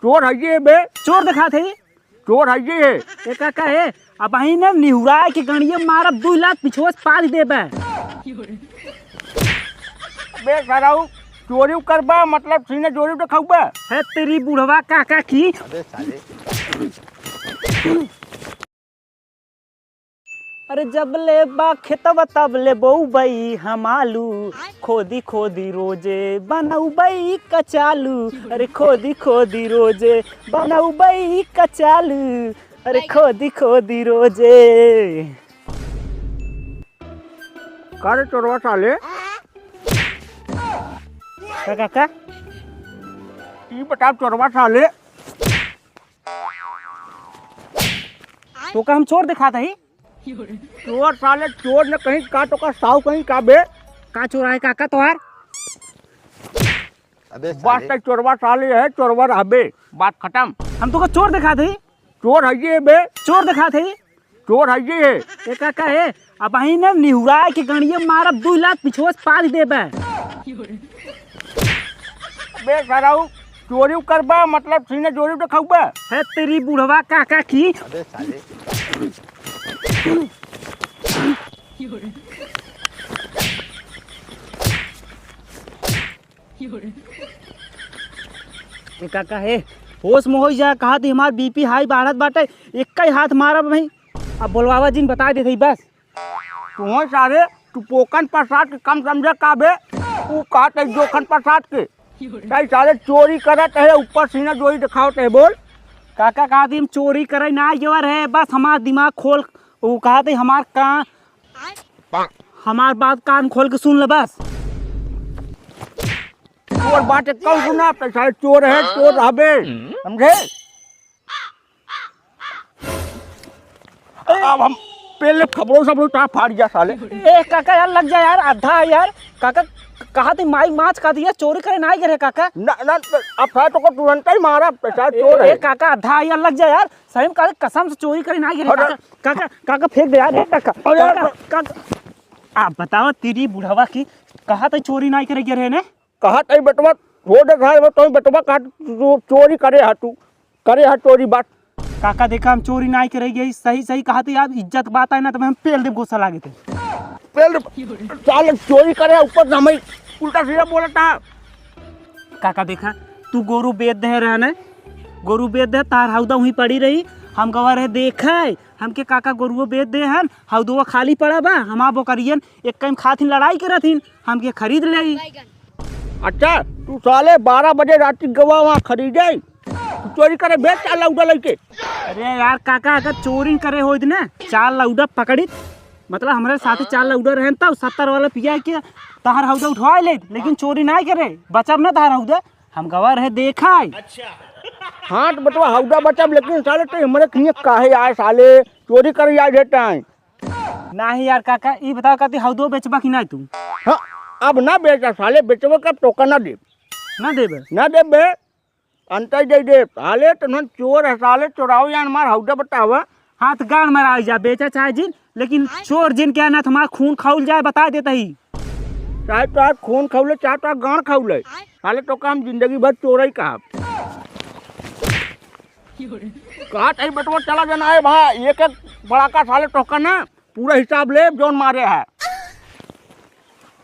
चोर है ये बे, चोर दिखा थे चोर है ये। ए काका है अब अही ने निहुरा के गणिये मारब 2 लाख पिछोस पाद देबे। बे सराऊ चोरी करबा मतलब सीने चोरी तो खाऊबा है तेरी बुढ़वा काका की। अबे साले अरे जब ले बा खेतवा तब ले बऊ बई हम आलू खोदी खोदी रोजे बनाऊ बई कचालू। अरे खोदी खोदी रोजे बनाऊ बई कचालू। अरे खोदी खोदी रोजे। करे चोरवा साले काका ई बता चोरवा साले तो का हम चोर दिखाता ही। चोर साले चोर ने कहीं का तो का साहू कहीं का बे का चोर है काका तोहार। अबे बात तक चोरवा साले है चोरवा रहबे बात खत्म। हम तो का चोर दिखाते ही। चोर है ये बे, चोर दिखाते ही। चोर है ये। ए काका है अब अही ने निहुरा के गणिये मारब 2 लाख पिछोस पाद देबे। बे सराऊ चोरी करबा मतलब सीने चोरी तो खाऊबा है तेरी बुढ़वा काका की। अबे साले ए काका है होश में हो जा कहा थी हमार बीपी हाई बढ़त बाटे एक ही हाथ मारब भाई। अब बोलवावा जी ने बता देते बस। तू सारे तू पोकन प्रसाद के कम समझे का बे तू कहते जोखन प्रसाद के कई सारे चोरी करत है ऊपर सीना चोरी दिखावत है बोल। काका कहा थी हम चोरी करे ना जवर है बस हमार दिमाग खोल वो कहा थी हमार कान हमार बात कान खोल के सुन ले बस। चोर बात कौन सुना सारे चोर है चोर रहबे समझे। अब हम पहले खबरों सब लोग फाड़ जा साले। ए काका यार लग जा यार आधा यार। काका कहा थी माई माछ का दिया चोरी करे ना करे काका। ना ना अब तो को तुरंत ही मारा पैसा चोर है। काका आधा यार लग जा यार सही में काका कसम से चोरी करे ना करे काका। काका काका फेंक दे यार काका। काका आप बताओ तेरी बुढ़ावा की कहा था चोरी ना करे गिरे ने। कहा तई बेटवा हो दे घाय तो बेटवा का चोरी करे हा तू करे हा चोरी बात। काका देखा हम चोरी ना करे गई सही सही कहा थी यार इज्जत बात है ना तो हम पेल दे गुस्सा लागे थे। पेल साले चोरी करे ऊपर से हमें उल्टा सीधा बोलता। काका देखा तू गोरू बेच दे रहने गोरू बेच दे तार हौदा वहीं पड़ी रही हम गवा रहे देखा हमके काका गोरुओ बेच दे हन हौदुआ खाली पड़ा बा हम वो करियन एक कहीं खाथिन लड़ाई करथिन हमके खरीद ले। अच्छा तू साले 12 बजे रात गवा वहाँ खरीदे चोरी करे बेच चाल लौटा लेके। अरे यार काका अगर चोरी करे हो ना 4 लौडा पकड़ी मतलब हमारे साथ 4 लौडा रहे तब 70 वाला पिया के तहार हौदा उठवा ले लेकिन चोरी ना करे बचब ना तहार हौदा हम गवा रहे देखा। अच्छा हाँ तो बटवा हौदा बचब लेकिन साले तो हमारे कहीं काहे आए साले चोरी करे आए देता है ना ही यार काका ये बताओ कहती हौदो बेचबा कि ना तू। हाँ अब ना बेचा साले बेचबो कब टोकन ना दे ना दे बे अंतर दे दे साले तो चोर है साले चोराओ यार मार हौदा बतावा। हाथ गाड़ मरा जा बेचा चाहे जिन लेकिन चोर जिन क्या ना तुम्हारा खून खाउल जाए बता देता ही। चाहे तो खून खौले चाहे तो गाड़ खौले साले तो हम जिंदगी भर चोर ही कहा कहा बटवा चला जाना है भाई एक एक बड़ा का साले टोकन ना पूरा हिसाब ले जोन मारे है।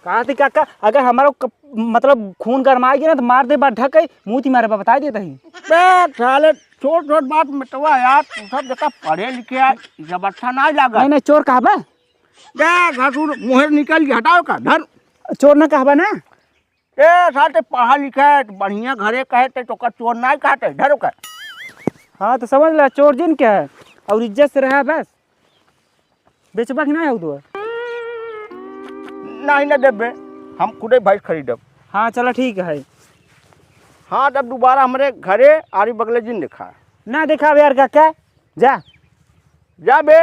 कहा थी काका अगर हमारा मतलब खून गरमाएगी ना तो मार दे बात ढक मुँह थी मारे बता देता ही। साले छोट छोट बात मिटवा यार तू सब जगह पढ़े लिखे है जब अच्छा ना लगा। नहीं चोर कहा बा घासुर मुहर निकल के हटाओ का धर चोर ना कहा बा ना ए साथे पढ़ा लिखा है बढ़िया घरे कहे तो का चोर ना कहते धरो का। हाँ तो समझ ला चोर जिन क्या है और इज्जत से रहा बस बेचबा कि ना हो नहीं ना देबे हम खुदे भाई खरीदब। हाँ चलो ठीक है। हाँ जब दोबारा हमारे घरे आरी बगले जिन देखा ना देखा यार काका जा जा बे।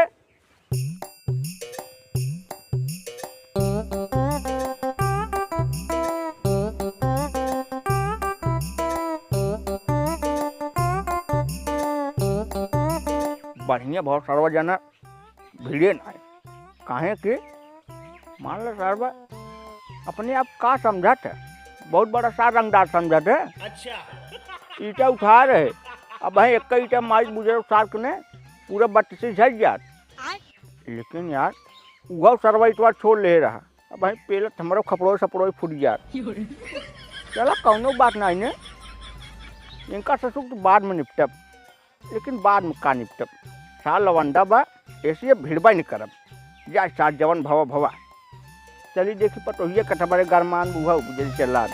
बढ़िया बहुत सारा जना भिड़े ना काहे कि मान लो सारवा अपने आप का समझत है बहुत बड़ा सा रंगदार समझत है। अच्छा ईटा उठा रहे अब भाई एक ही टाइम माइक बुझे सार्क ने पूरा बट से झड़ जात, लेकिन यार वह सरवा इतवार छोड़ ले रहा। अब भाई पहले हमारा खपड़ो सपड़ो फूट जात। चला कौनो बात नहीं ने, इनका ससुर तो बाद में निपटब, लेकिन बाद में का निपटब। साल लवंडा बा ऐसे भिड़बा नहीं करब, जा साथ जवन भवा भवा चली देखी पटोहिए कटबरे गरमान बुहा जल्दी चला।